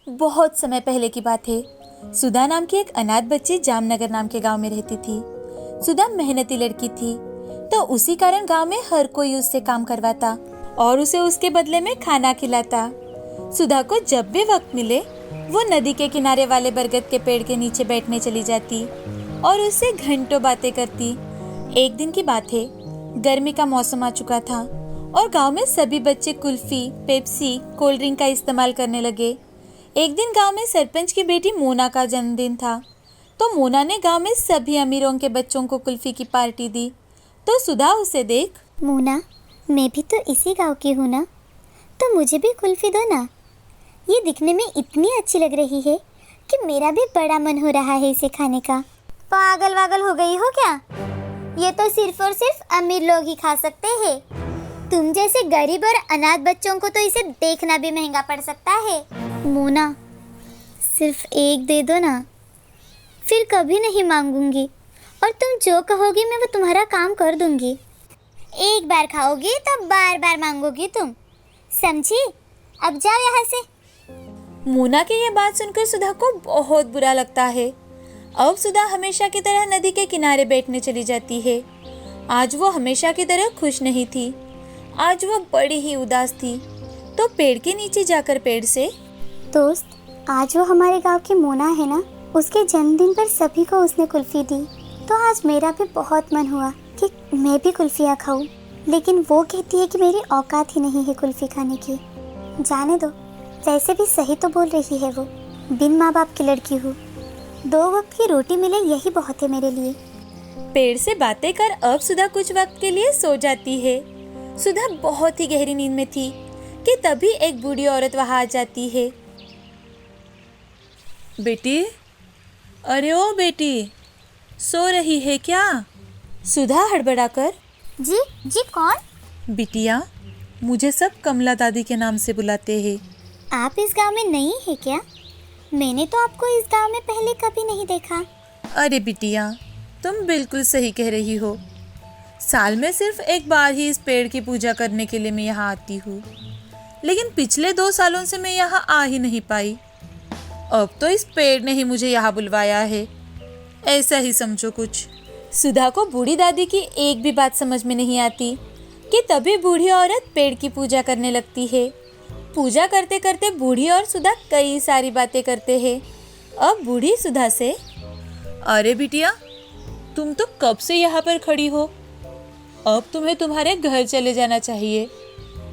बहुत समय पहले की बात है। सुधा नाम की एक अनाथ बच्ची जामनगर नाम के गांव में रहती थी। सुधा मेहनती लड़की थी, तो उसी कारण गांव में हर कोई उससे काम करवाता और उसे उसके बदले में खाना खिलाता। सुधा को जब भी वक्त मिले वो नदी के किनारे वाले बरगद के पेड़ के नीचे बैठने चली जाती और उससे घंटों बातें करती। एक दिन की बात है, गर्मी का मौसम आ चुका था और गांव में सभी बच्चे कुल्फी, पेप्सी, कोल्ड ड्रिंक का इस्तेमाल करने लगे। एक दिन गांव में सरपंच की बेटी मोना का जन्मदिन था, तो मोना ने गांव में सभी अमीरों के बच्चों को कुल्फी की पार्टी दी। तो सुधा उसे देख, मोना, मैं भी तो इसी गांव की हूँ ना, तो मुझे भी कुल्फी दो ना। ये दिखने में इतनी अच्छी लग रही है कि मेरा भी बड़ा मन हो रहा है इसे खाने का। पागल वागल हो गई हो क्या? ये तो सिर्फ और सिर्फ अमीर लोग ही खा सकते हैं। तुम जैसे गरीब और अनाथ बच्चों को तो इसे देखना भी महंगा पड़ सकता है। मोना, सिर्फ एक दे दो ना, फिर कभी नहीं मांगूंगी और तुम जो कहोगी मैं वो तुम्हारा काम कर दूंगी। एक बार खाओगी तो बार बार मांगोगी तुम, समझी? अब जाओ यहाँ से। मोना की ये बात सुनकर सुधा को बहुत बुरा लगता है। अब सुधा हमेशा की तरह नदी के किनारे बैठने चली जाती है। आज वो हमेशा की तरह खुश नहीं थी, आज वो बड़ी ही उदास थी। तो पेड़ के नीचे जाकर पेड़ से, दोस्त, आज वो हमारे गांव की मोना है ना, उसके जन्मदिन पर सभी को उसने कुल्फी दी, तो आज मेरा भी बहुत मन हुआ कि मैं भी कुल्फियाँ खाऊं। लेकिन वो कहती है कि मेरी औकात ही नहीं है कुल्फी खाने की। जाने दो, वैसे भी सही तो बोल रही है वो। बिन माँ बाप की लड़की हूँ, 2 वक्त की रोटी मिले यही बहुत है मेरे लिए। पेड़ से बातें कर अब सुधा कुछ वक्त के लिए सो जाती है। सुधा बहुत ही गहरी नींद में थी कि तभी एक बूढ़ी औरत वहां आ जाती है। बेटी, अरे ओ बेटी, सो रही है क्या? सुधा हड़बड़ाकर, जी जी, कौन? बिटिया, मुझे सब कमला दादी के नाम से बुलाते हैं। आप इस गांव में नई है क्या? मैंने तो आपको इस गांव में पहले कभी नहीं देखा। अरे बिटिया, तुम बिल्कुल सही कह रही हो। साल में सिर्फ एक बार ही इस पेड़ की पूजा करने के लिए मैं यहाँ आती हूँ, लेकिन पिछले 2 सालों से मैं यहाँ आ ही नहीं पाई। अब तो इस पेड़ ने ही मुझे यहाँ बुलवाया है, ऐसा ही समझो कुछ। सुधा को बूढ़ी दादी की एक भी बात समझ में नहीं आती कि तभी बूढ़ी औरत पेड़ की पूजा करने लगती है। पूजा करते करते बूढ़ी और सुधा कई सारी बातें करते हैं। अब बूढ़ी सुधा से, अरे बिटिया, तुम तो कब से यहाँ पर खड़ी हो? अब तुम्हें तुम्हारे घर चले जाना चाहिए।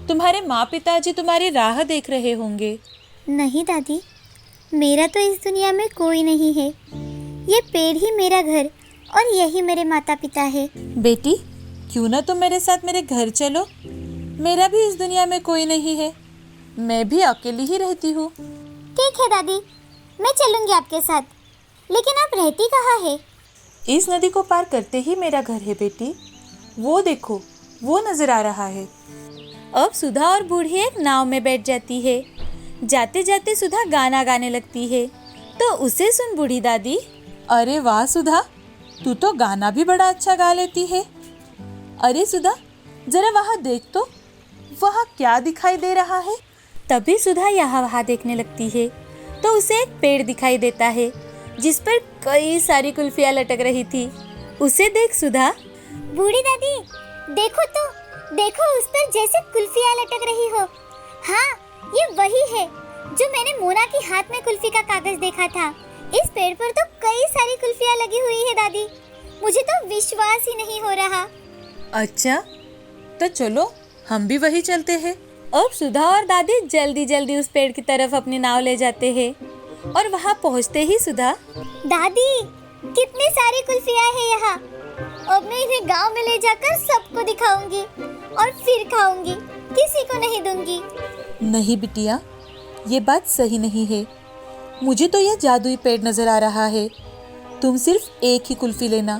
तुम्हारे माँ पिताजी तुम्हारी राह देख रहे होंगे। नहीं दादी, मेरा तो इस दुनिया में कोई नहीं है। ये पेड़ ही मेरा घर और यही मेरे माता पिता है। बेटी, क्यों ना तुम मेरे साथ मेरे घर चलो? मेरा भी इस दुनिया में कोई नहीं है, मैं भी अकेली ही रहती हूँ। ठीक है दादी, मैं चलूंगी आपके साथ, लेकिन आप रहती कहाँ है? इस नदी को पार करते ही मेरा घर है बेटी। वो देखो, वो नजर आ रहा है। अब सुधा और बूढ़ी एक नाव में बैठ जाती है। जाते जाते सुधा गाना गाने लगती है, तो उसे सुन बूढ़ी दादी, अरे वाह सुधा, तू तो गाना भी बड़ा अच्छा गा लेती है। अरे सुधा, जरा वहाँ देख तो, वहाँ क्या दिखाई दे रहा है? तभी सुधा यहाँ वहाँ देखने लगती है, तो उसे एक पेड़ दिखाई देता है जिस पर कई सारी कुल्फियाँ लटक रही थी। उसे देख सुधा, बूढ़ी दादी, देखो तो, देखो उस पर जैसे कुल्फियाँ लटक रही हो। हाँ, ये वही है जो मैंने मोना के हाथ में कुल्फी का कागज देखा था। इस पेड़ पर तो कई सारी कुल्फियाँ लगी हुई है दादी, मुझे तो विश्वास ही नहीं हो रहा। अच्छा, तो चलो हम भी वही चलते हैं। अब सुधा और दादी जल्दी जल्दी उस पेड़ की तरफ अपनी नाव ले जाते हैं और वहाँ पहुँचते ही सुधा, दादी, कितनी सारी कुल्फियाँ हैं यहाँ। अब मैं इन्हें गांव में ले जाकर सबको दिखाऊंगी और फिर खाऊंगी, किसी को नहीं दूंगी। नहीं बिटिया, ये बात सही नहीं है। मुझे तो यह जादुई पेड़ नजर आ रहा है। तुम सिर्फ एक ही कुल्फी लेना,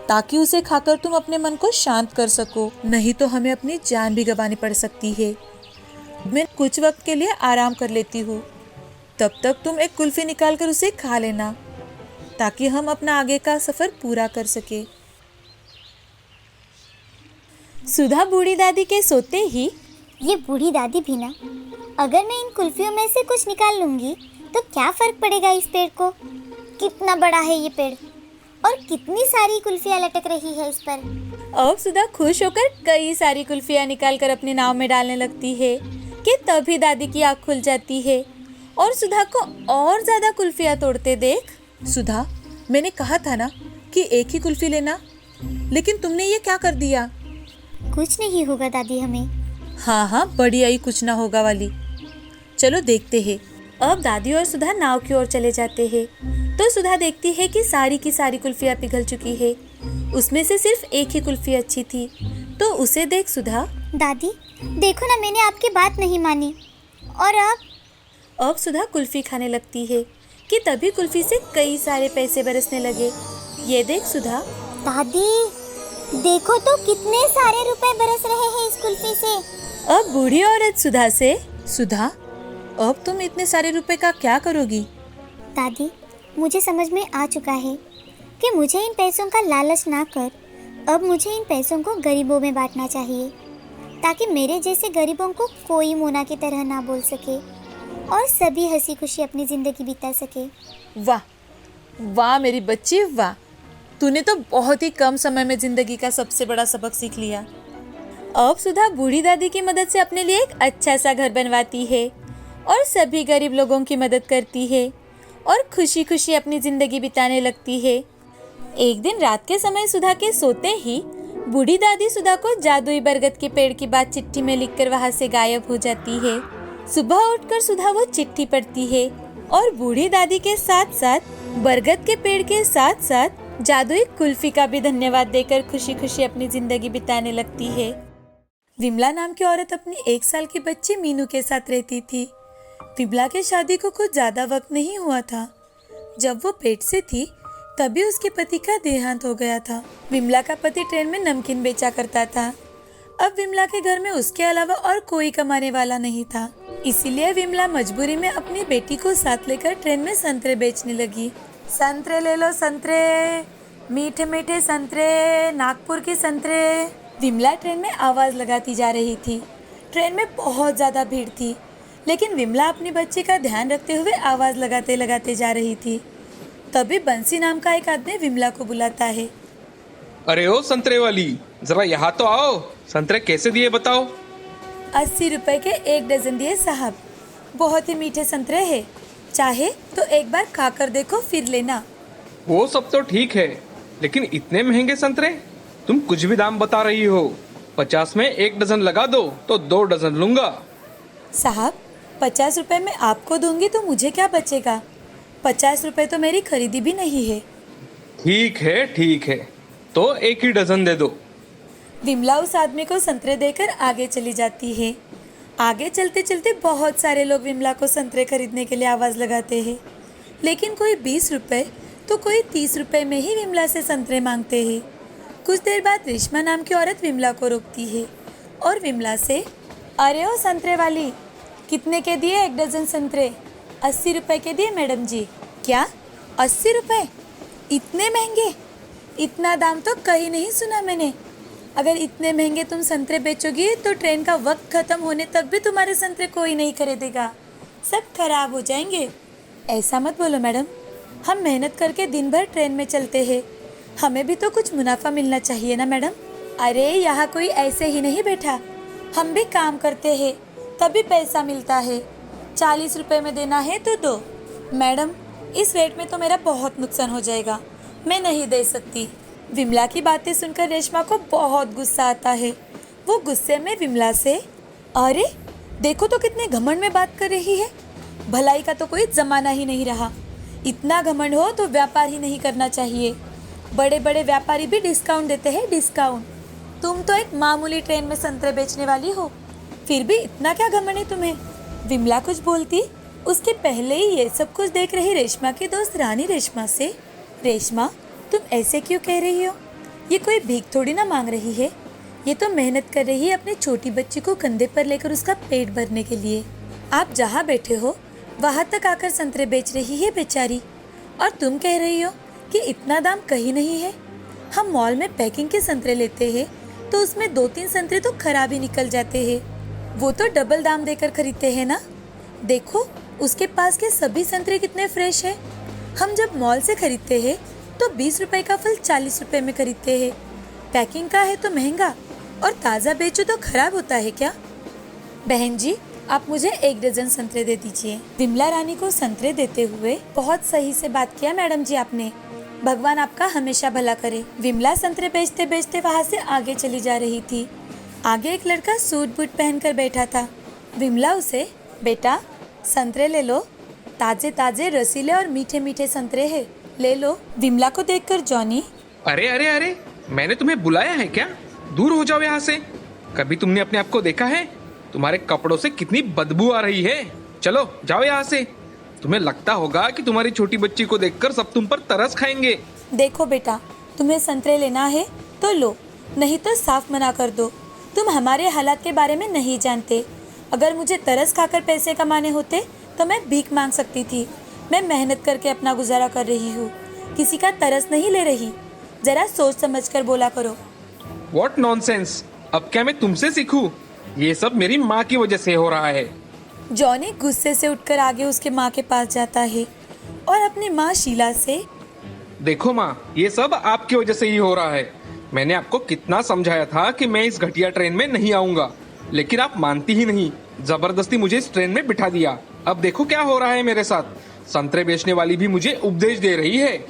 ताकि उसे खाकर तुम अपने मन को शांत कर सको, नहीं तो हमें अपनी जान भी गंवानी पड़ सकती है। मैं कुछ वक्त के लिए आराम कर लेती हूँ, तब तक तुम एक कुल्फी निकाल कर उसे खा लेना, ताकि हम अपना आगे का सफर पूरा कर सके। सुधा बूढ़ी दादी के सोते ही, ये बूढ़ी दादी भी ना, अगर मैं इन कुल्फियों में से कुछ निकाल लूंगी तो क्या फ़र्क पड़ेगा इस पेड़ को? कितना बड़ा है ये पेड़ और कितनी सारी कुल्फियाँ लटक रही है इस पर। अब सुधा खुश होकर कई सारी कुल्फियाँ निकाल कर अपनी नाव में डालने लगती है कि तभी दादी की आँख खुल जाती है और सुधा को और ज़्यादा कुल्फियाँ तोड़ते देख। सुधा, मैंने कहा था ना कि एक ही कुल्फी लेना, लेकिन तुमने ये क्या कर दिया? कुछ नहीं होगा दादी हमें। हाँ, बड़ी आई कुछ ना होगा वाली। चलो देखते हैं। अब दादी और सुधा नाव की ओर चले जाते हैं तो सुधा देखती है कि सारी की सारी कुल्फियाँ पिघल चुकी है। उसमें से सिर्फ एक ही कुल्फी अच्छी थी। तो उसे देख सुधा, दादी देखो ना, मैंने आपकी बात नहीं मानी और अब सुधा कुल्फी खाने लगती है कि तभी कुल्फी से कई सारे पैसे बरसने लगे। ये देख सुधा, दादी देखो तो कितने सारे रुपए बरस रहे हैं इस कुल्फी से। अब बूढ़ी औरत सुधा से, सुधा, अब तुम इतने सारे रुपए का क्या करोगी? दादी मुझे समझ में आ चुका है कि मुझे इन पैसों का लालच ना कर, अब मुझे इन पैसों को गरीबों में बांटना चाहिए ताकि मेरे जैसे गरीबों को कोई मोना की तरह ना बोल सके और सभी हंसी खुशी अपनी ज़िंदगी बिता सके। वाह वाह मेरी बच्ची, वाह! तूने तो बहुत ही कम समय में जिंदगी का सबसे बड़ा सबक सीख लिया। अब सुधा बूढ़ी दादी की मदद से अपने लिए एक अच्छा सा घर बनवाती है और सभी गरीब लोगों की मदद करती है और खुशी खुशी अपनी जिंदगी बिताने लगती है। एक दिन रात के समय सुधा के सोते ही बूढ़ी दादी सुधा को जादुई बरगद के पेड़ की बात चिट्ठी में लिखकर वहाँ से गायब हो जाती है। सुबह उठकर सुधा वो चिट्ठी पढ़ती है और बूढ़ी दादी के साथ साथ बरगद के पेड़ के साथ साथ जादुई कुल्फी का भी धन्यवाद देकर खुशी खुशी अपनी जिंदगी बिताने लगती है। विमला नाम की औरत अपनी 1 साल की बच्ची मीनू के साथ रहती थी। विमला के शादी को कुछ ज्यादा वक्त नहीं हुआ था। जब वो पेट से थी तभी उसके पति का देहांत हो गया था। विमला का पति ट्रेन में नमकीन बेचा करता था। अब विमला के घर में उसके अलावा और कोई कमाने वाला नहीं था, इसीलिए विमला मजबूरी में अपनी बेटी को साथ लेकर ट्रेन में संतरे बेचने लगी। संतरे ले लो संतरे, मीठे मीठे संतरे, नागपुर की संतरे। विमला ट्रेन में आवाज लगाती जा रही थी। ट्रेन में बहुत ज्यादा भीड़ थी, लेकिन विमला अपनी बच्ची का ध्यान रखते हुए आवाज लगाते लगाते जा रही थी। तभी बंसी नाम का एक आदमी विमला को बुलाता है। अरे ओ संतरे वाली, जरा यहाँ तो आओ। संतरे कैसे दिए बताओ? 80 रुपए के 1 डजन दिए साहब। बहुत ही मीठे संतरे हैं, चाहे तो एक बार खाकर देखो फिर लेना। वो सब तो ठीक है, लेकिन इतने महंगे संतरे? तुम कुछ भी दाम बता रही हो। 50 में 1 डजन लगा दो तो 2 डजन लूंगा। साहब 50 रुपए में आपको दूंगी तो मुझे क्या बचेगा? 50 रुपए तो मेरी खरीदी भी नहीं है। ठीक है, तो 1 ही डजन दे दो। विमला उस आदमी को संतरे देकर आगे चली जाती है। आगे चलते चलते बहुत सारे लोग विमला को संतरे खरीदने के लिए आवाज़ लगाते हैं, लेकिन कोई 20 रुपए तो कोई 30 रुपए में ही विमला से संतरे मांगते हैं। कुछ देर बाद रेशमा नाम की औरत विमला को रोकती है और विमला से, अरे ओ संतरे वाली, कितने के दिए 1 डजन संतरे? 80 रुपए के दिए मैडम जी। क्या 80 रुपए? इतने महंगे? इतना दाम तो कहीं नहीं सुना मैंने। अगर इतने महंगे तुम संतरे बेचोगी तो ट्रेन का वक्त खत्म होने तक भी तुम्हारे संतरे कोई नहीं खरीदेगा, सब खराब हो जाएंगे। ऐसा मत बोलो मैडम, हम मेहनत करके दिन भर ट्रेन में चलते हैं, हमें भी तो कुछ मुनाफा मिलना चाहिए ना मैडम। अरे यहाँ कोई ऐसे ही नहीं बैठा, हम भी काम करते हैं तभी पैसा मिलता है। 40 रुपए में देना है तो दो। मैडम इस रेट में तो मेरा बहुत नुकसान हो जाएगा, मैं नहीं दे सकती। विमला की बातें सुनकर रेशमा को बहुत गुस्सा आता है। वो गुस्से में विमला से, अरे देखो तो कितने घमंड में बात कर रही है। भलाई का तो कोई जमाना ही नहीं रहा। इतना घमंड हो तो व्यापार ही नहीं करना चाहिए। बड़े बड़े व्यापारी भी डिस्काउंट देते हैं, डिस्काउंट। तुम तो एक मामूली ट्रेन में संतरे बेचने वाली हो, फिर भी इतना क्या घमंड है तुम्हें? विमला कुछ बोलती उसके पहले ही ये सब कुछ देख रही रेशमा की दोस्त रानी रेशमा से, रेशमा तुम ऐसे क्यों कह रही हो? ये कोई भीख थोड़ी ना मांग रही है, ये तो मेहनत कर रही है अपनी छोटी बच्ची को कंधे पर लेकर उसका पेट भरने के लिए। आप जहाँ बैठे हो वहाँ तक आकर संतरे बेच रही है बेचारी, और तुम कह रही हो कि इतना दाम कहीं नहीं है। हम मॉल में पैकिंग के संतरे लेते हैं तो उसमें 2-3 संतरे तो खराब ही निकल जाते हैं, वो तो डबल दाम देकर खरीदते हैं ना। देखो उसके पास के सभी संतरे कितने फ्रेश है। हम जब मॉल से खरीदते हैं तो 20 रुपए का फल 40 रुपए में खरीदते हैं। पैकिंग का है तो महंगा और ताज़ा बेचो तो खराब होता है क्या। बहन जी, आप मुझे 1 डजन संतरे दे दीजिए। विमला रानी को संतरे देते हुए बहुत सही से बात किया मैडम जी आपने। भगवान आपका हमेशा भला करे। विमला संतरे बेचते बेचते वहाँ से आगे चली जा रही थी। आगे एक लड़का सूट बूट पहनकर बैठा था। विमला उसे, बेटा संतरे ले लो, ताजे ताजे रसीले और मीठे मीठे संतरे हैं, ले लो। विमला को देखकर जॉनी, अरे अरे अरे, मैंने तुम्हें बुलाया है क्या? दूर हो जाओ यहाँ से। कभी तुमने अपने आप को देखा है? तुम्हारे कपड़ों से कितनी बदबू आ रही है। चलो जाओ यहाँ से। तुम्हें लगता होगा कि तुम्हारी छोटी बच्ची को देखकर सब तुम पर तरस खाएंगे। देखो बेटा, तुम्हें संतरे लेना है तो लो, नहीं तो साफ मना कर दो। तुम हमारे हालात के बारे में नहीं जानते। अगर मुझे तरस खाकर पैसे कमाने होते तो मैं भीख मांग सकती थी। मैं मेहनत करके अपना गुजारा कर रही हूँ, किसी का तरस नहीं ले रही। जरा सोच समझ कर बोला करो। What nonsense! अब क्या मैं तुमसे सीखूं? ये सब मेरी माँ की वजह से हो रहा है। जॉनी गुस्से से उठकर आगे उसके माँ के पास जाता है और अपनी माँ शीला से, देखो माँ, ये सब आपकी वजह से ही हो रहा है। मैंने आपको कितना समझाया था कि मैं इस घटिया ट्रेन में नहीं आऊंगा, लेकिन आप मानती ही नहीं। जबरदस्ती मुझे इस ट्रेन में बिठा दिया। अब देखो क्या हो रहा है मेरे साथ। संतरे बेचने वाली भी मुझे उपदेश दे रही है।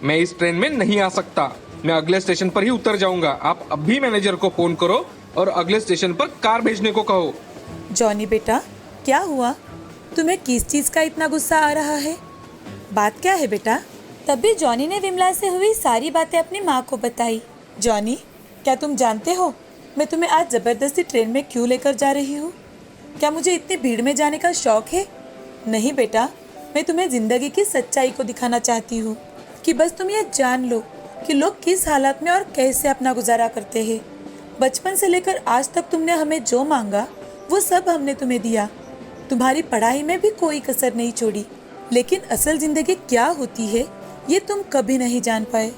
मैं इस ट्रेन में नहीं आ सकता। मैं अगले स्टेशन पर ही उतर जाऊंगा। आप अभी मैनेजर को फोन करो और अगले स्टेशन पर कार भेजने को कहो। जॉनी बेटा, क्या हुआ? तुम्हें किस चीज़ का इतना गुस्सा आ रहा है? बात क्या है बेटा? तभी जॉनी ने विमला से हुई सारी बातें अपनी माँ को बताई। जॉनी, क्या तुम जानते हो मैं तुम्हें आज ज़बरदस्ती ट्रेन में क्यों लेकर जा रही हूँ? क्या मुझे इतनी भीड़ में जाने का शौक है? नहीं बेटा, मैं तुम्हें ज़िंदगी की सच्चाई को दिखाना चाहती हूँ कि बस तुम ये जान लो कि लोग किस हालत में और कैसे अपना गुजारा करते हैं। बचपन से लेकर आज तक तुमने हमें जो मांगा वो सब हमने तुम्हें दिया। तुम्हारी पढ़ाई में भी कोई कसर नहीं छोड़ी, लेकिन असल ज़िंदगी क्या होती है ये तुम कभी नहीं जान पाए।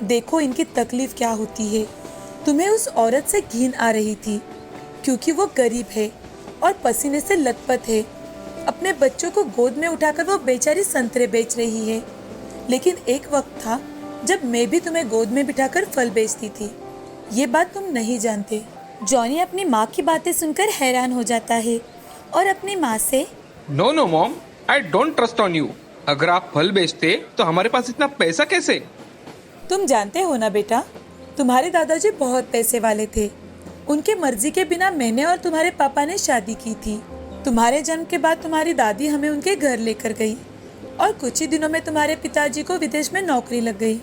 देखो इनकी तकलीफ़ क्या होती है। तुम्हें उस औरत से घिन आ रही थी क्योंकि वो गरीब है और पसीने से लथपथ है। अपने बच्चों को गोद में उठाकर वो बेचारी संतरे बेच रही है। लेकिन एक वक्त था जब मैं भी तुम्हें गोद में बिठाकर फल बेचती थी। ये बात तुम नहीं जानते। जॉनी अपनी माँ की बातें सुनकर हैरान हो जाता है और अपनी माँ से, no no mom, I don't trust on you. अगर आप फल बेचते तो हमारे पास इतना पैसा कैसे? तुम जानते हो ना बेटा, तुम्हारे दादाजी बहुत पैसे वाले थे। उनके मर्जी के बिना मैंने और तुम्हारे पापा ने शादी की थी। तुम्हारे जन्म के बाद तुम्हारी दादी हमें उनके घर लेकर गई और कुछ ही दिनों में तुम्हारे पिताजी को विदेश में नौकरी लग गई।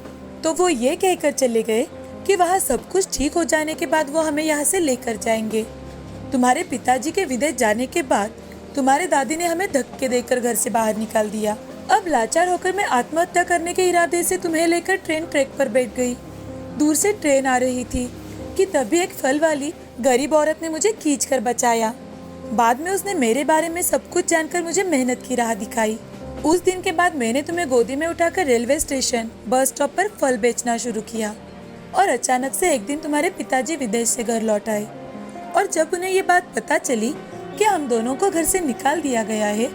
तो वो ये कहकर चले गए कि वहाँ सब कुछ ठीक हो जाने के बाद वो हमें यहाँ से लेकर जाएंगे। तुम्हारे पिताजी के विदेश जाने के बाद तुम्हारे दादी ने हमें धक्के देकर घर से बाहर निकाल दिया। अब लाचार होकर मैं आत्महत्या करने के इरादे से तुम्हें लेकर ट्रेन ट्रैक पर बैठ गई। दूर से ट्रेन आ रही थी कि तभी एक फल वाली गरीब औरत ने मुझे खींच कर बचाया। बाद में उसने मेरे बारे में सब कुछ जानकर मुझे मेहनत की राह दिखाई। उस दिन के बाद मैंने तुम्हें गोदी में उठाकर रेलवे स्टेशन, बस स्टॉप पर फल बेचना शुरू किया और अचानक से एक दिन तुम्हारे पिताजी विदेश से घर लौट आए और जब उन्हें ये बात पता चली कि हम दोनों को घर से निकाल दिया गया है,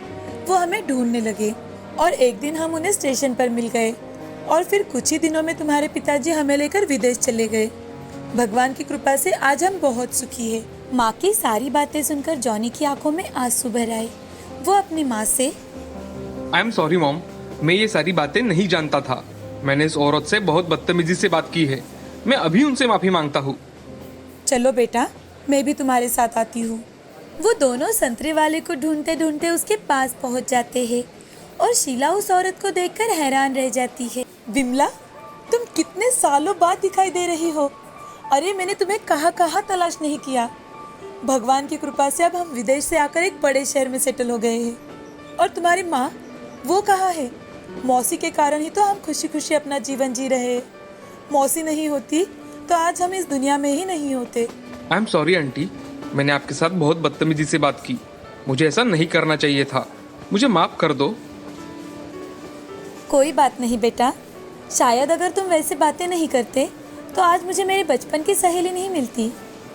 वो हमें ढूंढने लगे और एक दिन हम उन्हें स्टेशन पर मिल गए और फिर कुछ ही दिनों में तुम्हारे पिताजी हमें लेकर विदेश चले गए। भगवान की कृपा से आज हम बहुत सुखी है। माँ की सारी बातें सुनकर जॉनी की आंखों में आंसू भर आए। वो अपनी माँ से, आई एम सॉरी मॉम, मैं ये सारी बातें नहीं जानता था। मैंने इस औरत से बहुत बदतमीजी से बात की है। मैं अभी उनसे माफ़ी मांगता हूँ। चलो बेटा, मैं भी तुम्हारे साथ आती हूँ। वो दोनों संतरे वाले को ढूंढते ढूंढते उसके पास पहुँच जाते हैं और शीला उस औरत को देखकर हैरान रह जाती है। विमला, तुम कितने सालों बाद दिखाई दे रही हो। अरे मैंने तुम्हें कहाँ तलाश नहीं किया। भगवान की कृपा से अब हम विदेश से आकर एक बड़े शहर में सेटल हो गए हैं। और तुम्हारी माँ, वो कहाँ है? मौसी के कारण ही तो हम खुशी खुशी अपना जीवन जी रहे हैं। मौसी नहीं होती तो आज हम इस दुनिया में ही नहीं होते। आई एम सॉरी आंटी, मैंने आपके साथ बहुत बदतमीजी से बात की। मुझे ऐसा नहीं करना चाहिए था। मुझे माफ़ कर दो। कोई बात नहीं बेटा, शायद अगर तुम वैसे बातें नहीं करते तो आज मुझे मेरे बचपन की सहेली नहीं मिलती।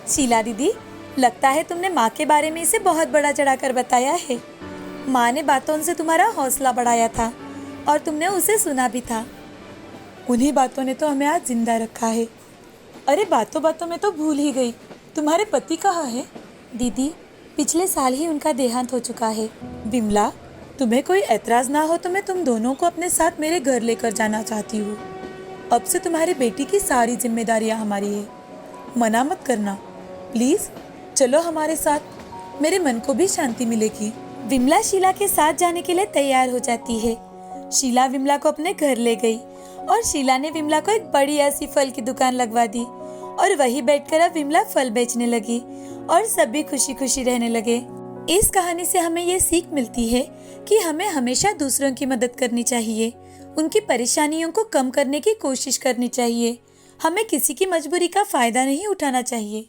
शीला दीदी, लगता है तुमने माँ के बारे में इसे बहुत बड़ा चढ़ाकर बताया है। माँ ने बातों से तुम्हारा हौसला बढ़ाया था और तुमने उसे सुना भी था। उन्हीं बातों ने तो हमें आज जिंदा रखा है। अरे बातों बातों में तो भूल ही गई, तुम्हारे पति कहाँ है? दीदी, पिछले साल ही उनका देहांत हो चुका है। विमला, तुम्हें कोई एतराज ना हो तो मैं तुम दोनों को अपने साथ मेरे घर लेकर जाना चाहती हूँ। अब से तुम्हारी बेटी की सारी जिम्मेदारियाँ हमारी है। मना मत करना प्लीज, चलो हमारे साथ, मेरे मन को भी शांति मिलेगी। विमला शीला के साथ जाने के लिए तैयार हो जाती है। शीला विमला को अपने घर ले गई और शीला ने विमला को एक बड़ी ऐसी फल की दुकान लगवा दी और वहीं बैठकर अब विमला फल बेचने लगी और सभी खुशी खुशी रहने लगे। इस कहानी से हमें ये सीख मिलती है कि हमें हमेशा दूसरों की मदद करनी चाहिए, उनकी परेशानियों को कम करने की कोशिश करनी चाहिए। हमें किसी की मजबूरी का फायदा नहीं उठाना चाहिए।